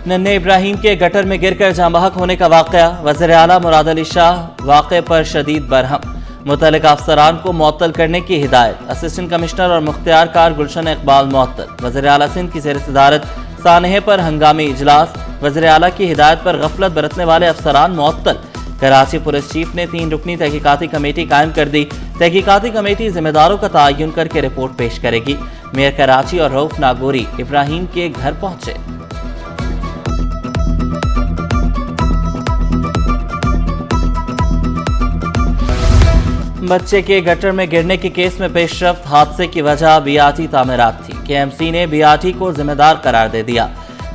नन्हे इब्राहिम के गटर में गिरकर जाँ बहक होने का वाकया, वज़ीर आला मुराद अली शाह वाक़े पर शदीद बरहम, मुतल्लिक़ा अफसरान को मुअत्तल करने की हिदायत। असिस्टेंट कमिश्नर और मुख्तियार कार गुलशन इकबाल मुअत्तल। वज़ीर आला सिंध की ज़ेर सदारत सानहे पर हंगामी इजलास, वज़ीर आला की हिदायत पर गफलत बरतने वाले अफसरान मुअत्तल। कराची पुलिस चीफ ने 3 रुकनी तहकीकाती कमेटी कायम कर दी। तहकीकाती कमेटी जिम्मेदारों का तयन करके रिपोर्ट पेश करेगी। मेयर कराची और रऊफ नागोरी इब्राहिम के घर पहुंचे। बच्चे के गटर में गिरने के केस में पेशरफ्त, हादसे की वजह बीआरटी तामीरात थी। केएमसी ने बीआरटी को जिम्मेदार करार दे दिया।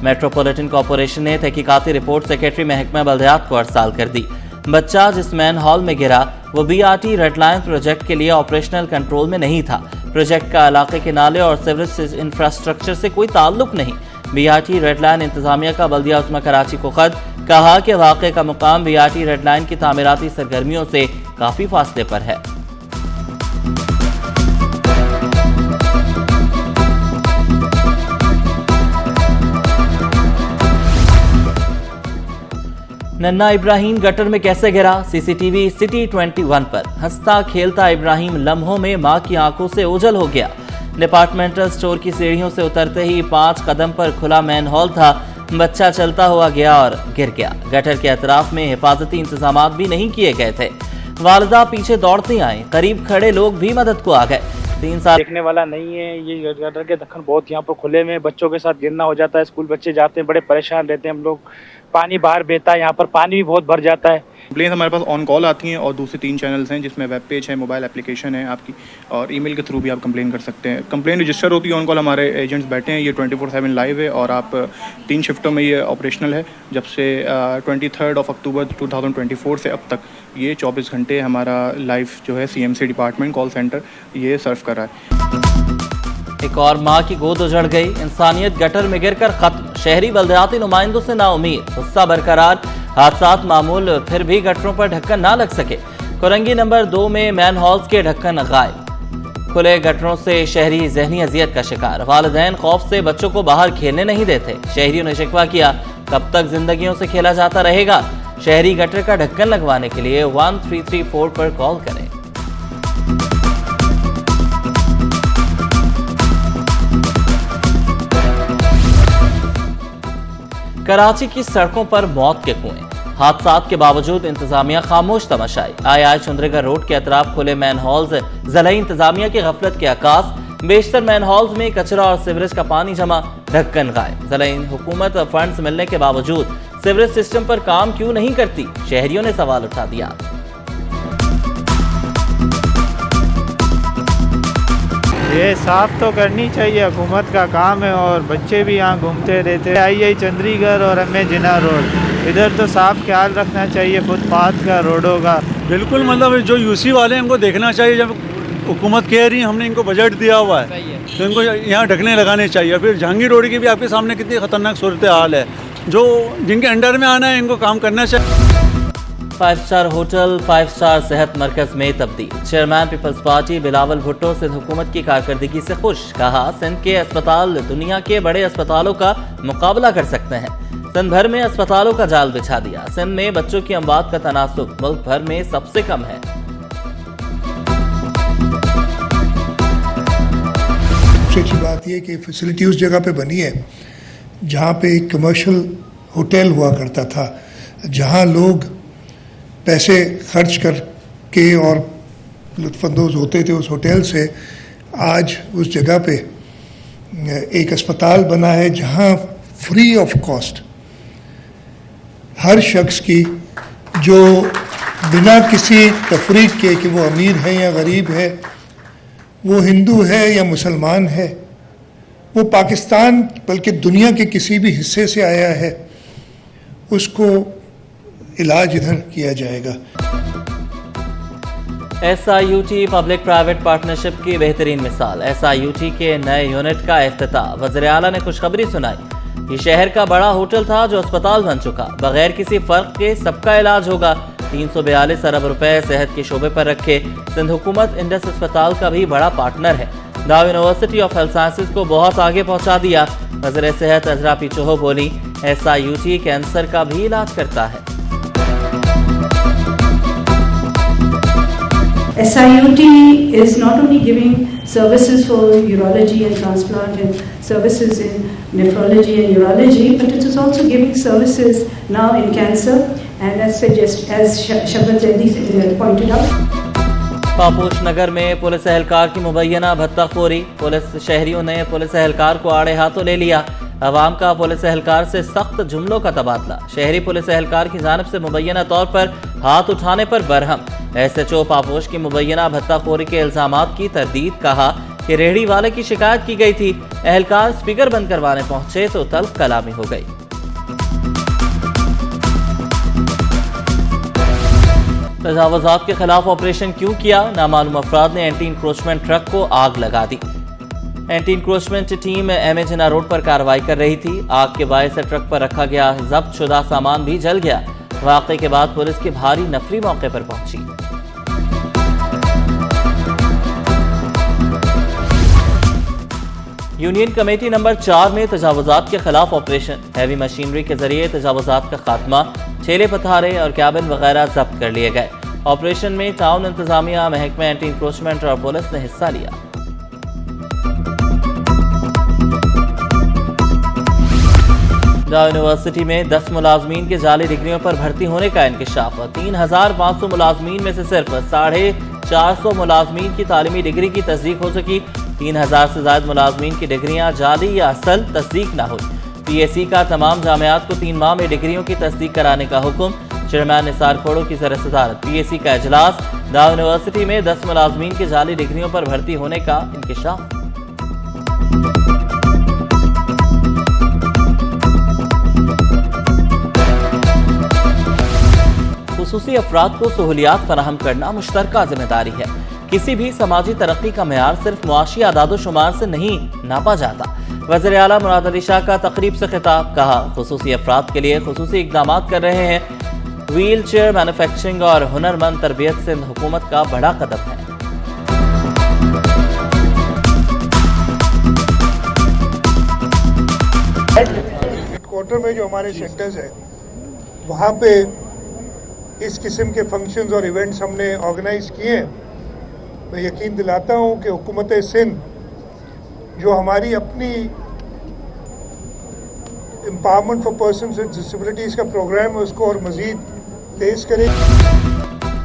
मेट्रोपॉलिटन कॉरपोरेशन ने तहकीकाती रिपोर्ट सेक्रेटरी महकमा बल्दियात को अरसाल कर दी। बच्चा जिस मैन हॉल में गिरा वो बीआरटी रेड लाइन प्रोजेक्ट के लिए ऑपरेशनल कंट्रोल में नहीं था। प्रोजेक्ट का इलाके के नाले और सीवरेज इंफ्रास्ट्रक्चर से कोई ताल्लुक नहीं। बीआरटी रेड लाइन इंतजामिया का बल्दिया उस्मा कराची को खत, कहा कि वाक़े का मुकाम बीआरटी रेड लाइन की तामीराती सरगर्मियों से काफी फासले पर है। नन्हा इब्राहिम गटर में कैसे गिरा, सीसीटीवी सिटी 21 पर। हंसता खेलता इब्राहिम लम्हों में मां की आंखों से ओझल हो गया। डिपार्टमेंटल स्टोर की सीढ़ियों से उतरते ही 5 कदम पर खुला मैन हॉल था। बच्चा चलता हुआ गया और गिर गया। गटर के अतराफ में हिफाजती इंतजाम भी नहीं किए गए थे। वालिदा पीछे दौड़ती आई, करीब खड़े लोग भी मदद को आ गए। 3 साल देखने वाला नहीं है। ये गटर के ढक्कन बहुत यहाँ पर खुले में बच्चों के साथ गिरना हो जाता है। स्कूल बच्चे जाते हैं, बड़े परेशान रहते हैं हम लोग। पानी बाहर बहता है, यहाँ पर पानी भी बहुत भर जाता है। कंप्लेन हमारे पास ऑन कॉल आती हैं और दूसरे 3 चैनल्स हैं जिसमें वेब पेज है, मोबाइल एप्लीकेशन है आपकी, और ईमेल के थ्रू भी आप कंप्लेन कर सकते हैं। कंप्लेन रजिस्टर होती है, ऑन कॉल हमारे एजेंट्स बैठे हैं। ये 24/7 लाइव है और आप 3 शिफ्टों में ये ऑपरेशनल है। जब से 23 अक्टूबर 2024 से अब तक ये 24 घंटे हमारा लाइव जो है CMC डिपार्टमेंट कॉल सेंटर ये सर्व कर रहा है। एक और मां की गोद उजड़ गई। इंसानियत गटर में गिरकर खत्म। शहरी बल्दियाती नुमाइंदों से नाउमीद, गुस्सा बरकरार। हादसात मामूल, फिर भी गटरों पर ढक्कन ना लग सके। कोरंगी नंबर 2 में मैन हॉल्स के ढक्कन गायब। खुले गटरों से शहरी जहनी अजियत का शिकार। वालिदैन खौफ से बच्चों को बाहर खेलने नहीं देते। शहरियों ने शिकवा किया, कब तक जिंदगियों से खेला जाता रहेगा। शहरी गटर का ढक्कन लगवाने के लिए 1334 पर कॉल करें। कराची की सड़कों पर मौत के कुएं। हादसात के बावजूद इंतजामिया खामोश तमाशाई। आई चंद्रगर रोड के अतराफ खुले मैन हॉल्स ज़िला इंतजामिया की गफलत के आकाश। बेशतर मैन हॉल्स में कचरा और सीवरेज का पानी जमा, ढक्कन गायब। ज़िला हुकूमत फंड्स मिलने के बावजूद सीवरेज सिस्टम पर काम क्यों नहीं करती, शहरियों ने सवाल उठा दिया। ये साफ तो करनी चाहिए, हुकूमत का काम है। और बच्चे भी यहाँ घूमते रहते हैं। आई चंद्रीगढ़ और हमें जिना रोड, इधर तो साफ ख्याल रखना चाहिए फुटपाथ का, रोडों का। बिल्कुल, मतलब जो यूसी वाले हैं इनको देखना चाहिए। जब हुकूमत कह रही है हमने इनको बजट दिया हुआ है तो इनको यहाँ ढकने लगाने चाहिए। फिर जहांगीर रोड की भी आपके सामने कितनी खतरनाक सूरत हाल है। जो जिनके अंडर में आना है इनको काम करना चाहिए। 5 स्टार होटल 5 स्टार सेहत मरकज में तब्दील। चेयरमैन पीपल्स पार्टी बिलावल भुट्टो सिंध हुकूमत की कारकर्दगी से खुश। कहा सिंध के अस्पताल दुनिया के बड़े अस्पतालों का मुकाबला कर सकते हैं। सिंध भर में अस्पतालों का जाल बिछा दिया। सिंध में बच्चों की अमवात का तनासुब मुल्क भर में सबसे कम है। सबसे अच्छी बात यह कि फैसिलिटी उस जगह पे बनी है जहाँ पे एक कमर्शियल होटल हुआ करता था, जहाँ लोग पैसे खर्च करके और लुत्फानंदोज होते थे उस होटल से। आज उस जगह पे एक अस्पताल बना है जहाँ फ्री ऑफ कॉस्ट हर शख्स की, जो बिना किसी तफरीक के कि वो अमीर है या गरीब है, वो हिंदू है या मुसलमान है, वो पाकिस्तान बल्कि दुनिया के किसी भी हिस्से से आया है, उसको इलाज इधर किया जाएगा। SIUT पब्लिक प्राइवेट पार्टनरशिप की बेहतरीन मिसाल। SIUT के नए यूनिट का इफ्तिताह। वज़ीर आला ने खुशखबरी सुनाई। ये शहर का बड़ा होटल था जो अस्पताल बन चुका। बगैर किसी फर्क के सबका इलाज होगा। 342 अरब रुपए सेहत के शोबे पर रखे। सिंध हुकूमत इंडस अस्पताल का भी बड़ा पार्टनर है। दाव यूनिवर्सिटी ऑफ हेल्थ साइंसेज को बहुत आगे पहुंचा दिया। वज़ीर सेहत अजरा पिचोहो बोली, SIUT कैंसर का भी इलाज करता है। SIUT is not only giving services for urology and transplant and services in nephrology and urology, but it is also giving services now in cancer, and as Shabbat Zaidi pointed out. Paposh नगर में police एहलकार की मुबैना भत्ताखोरी, police शहरियों ने police एहलकार को आड़े हाथों ले लिया। अवाम का पुलिस एहलकार से सख्त जुमलों का तबादला, शहरी पुलिस एहलकार की जानिब से मुबैना तौर पर हाथ उठाने पर बरहम। SHO पापोश की मुबैना भत्ताखोरी के इल्जामात की तरदीद, कहा कि रेहड़ी वाले की शिकायत की गई थी, एहलकार स्पीकर बंद करवाने पहुंचे तो तल्ख कलामी हो गई। तजावुजात के खिलाफ ऑपरेशन क्यों किया, नामालूम अफराद ने एंटी इंक्रोचमेंट ट्रक को आग लगा दी। एंटी इंक्रोचमेंट टीम MA जिना रोड पर कार्रवाई कर रही थी। आग के बायस ट्रक पर रखा गया जब्त शुदा सामान भी जल गया। वाक़े के बाद पुलिस की भारी नफरी मौके पर पहुंची। यूनियन कमेटी नंबर 4 में तजावुजात के खिलाफ ऑपरेशन, हैवी मशीनरी के जरिए तजावुजात का खात्मा, ठेले पथारे और कैबिन वगैरह जब्त कर लिए गए। ऑपरेशन में टाउन इंतजामिया, महकमा एंटी इंक्रोचमेंट और पुलिस ने हिस्सा लिया। यूनिवर्सिटी में 10 मुलाजमीन के जाली डिग्रियों पर भर्ती होने का इंकशाफ। 3500 मुलाजमीन में से सिर्फ 450 मुलाजमीन की तालीमी डिग्री की तस्दीक हो सकी। 3000 से ज्यादा मुलाजमीन की डिग्रियां जाली या असल तस्दीक न हुई। PSC का तमाम जामियात को 3 माह में डिग्रियों की तस्दीक कराने का हुक्म। चेयरमैन निसार खोड़ो की ज़र सदारत PSC का इजलास। यूनिवर्सिटी में 10 मुलाजमीन की जाली डिग्रियों पर भर्ती होने का इंकशाफ। खुसूसी अफराद को सहूलियात फराहम करना मुश्तरका जिम्मेदारी है। किसी भी समाजी तरक्की का मेयार सिर्फ मुआशी आदादोशुमार से नहीं नापा जाता। वज़ीर आला मुराद अली शाह का तकरीब से खिताब, कहा खुसूसी अफराद के लिए खुसूसी इक़दाम कर रहे हैं। व्हील चेयर मैन्युफैक्चरिंग और हुनरमंद तरबियत सिंध हुकूमत का बड़ा कदम है। हेडक्वार्टर में जो हमारे सेंटर्स हैं वहाँ पे इस किस्म के फंक्शंस और इवेंट्स हमने ऑर्गेनाइज किए हैं। मैं यकीन दिलाता हूँ कि हुकूमत सिंध जो हमारी अपनी empowerment for persons with disabilities का प्रोग्राम है उसको और मज़ीद तेज़ करेगी।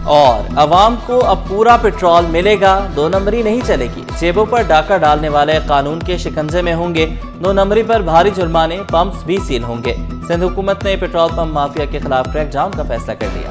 और अवाम को अब पूरा पेट्रोल मिलेगा, 2 नंबरी नहीं चलेगी। जेबों पर डाका डालने वाले कानून के शिकंजे में होंगे। 2 नंबरी पर भारी जुर्माने, पंप्स भी सील होंगे। सिंध हुकूमत ने पेट्रोल पंप माफिया के खिलाफ क्रैकडाउन का फैसला कर लिया।